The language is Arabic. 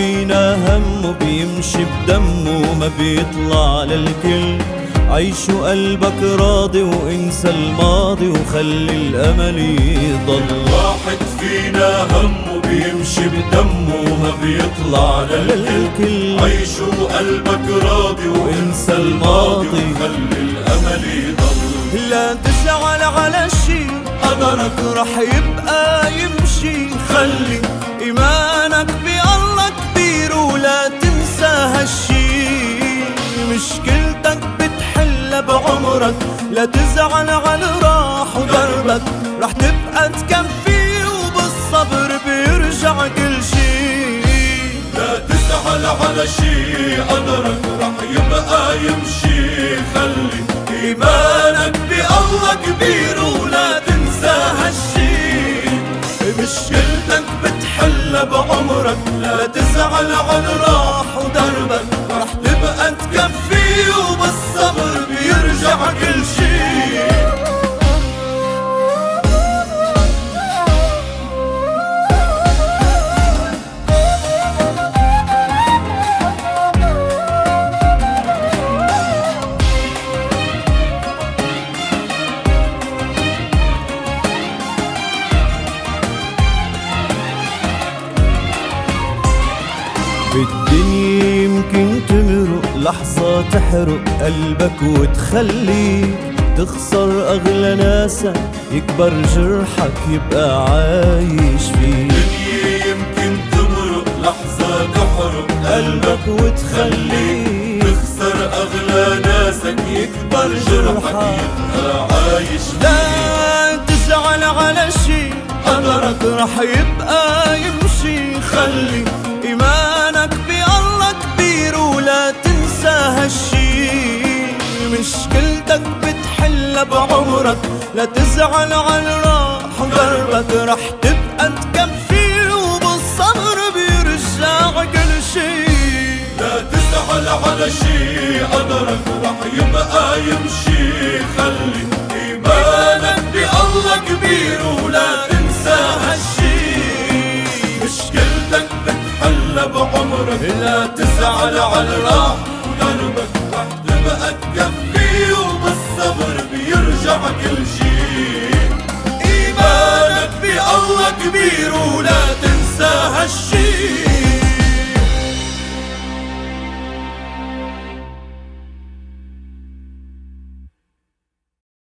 فينا همه بيمشي بدمه ما بيطلع للكل. عيش وقلبك راضي وانسى الماضي وخلي الامل يضل. واحد فينا همه بيمشي بدمه ما بيطلع للكل. عيش وقلبك راضي وانسى الماضي وخلي الامل يضل. لا تزعل على شي قدرك رح يبقى يمشي. خلي ايمانك بالله كبير ولا تنسى هالشي. مشكلتك بتحل بعمرك، لا تزعل على راح ودربك رح تبقى تكفي وبالصبر بيرجع كل شي. لا تزعل على شي قدرك رح يبقى يمشي. خلي ايمانك بالله كبير ولا تنسى هالشي. مشكلتك بتحل بعمرك، لا تزعل على راح ودربك رح تبقى تكفي وبالصبر بيرجع كل شي. بالدنيا يمكن تمرق لحظة تحرق قلبك وتخليك تخسر أغلى ناسك، يكبر جرحك يبقى عايش فيك. الدنيا يمكن تمرق لحظة تحرق قلبك وتخليك تخسر أغلى ناسك، يكبر جرحك يبقى عايش فيك. لا تزعل على شي قدرك رح يبقى يمشي. خلي إيمانك بالله كبير ولا تنسى هالشي. مشكلتك بتحل بعمرك، لا تزعل على راح ودربك رح تبقى تكفي وبالصبر بيرجع كل شي. لا تزعل على شي قدرك رح يبقى يمشي. خلي إيمانك بالله كبير ولا تنسى هالشي. مشكلتك بتحل بعمرك، لا تزعل على راح ودربك رح تبقى تكفي وبالصبر بيرجع كل شي.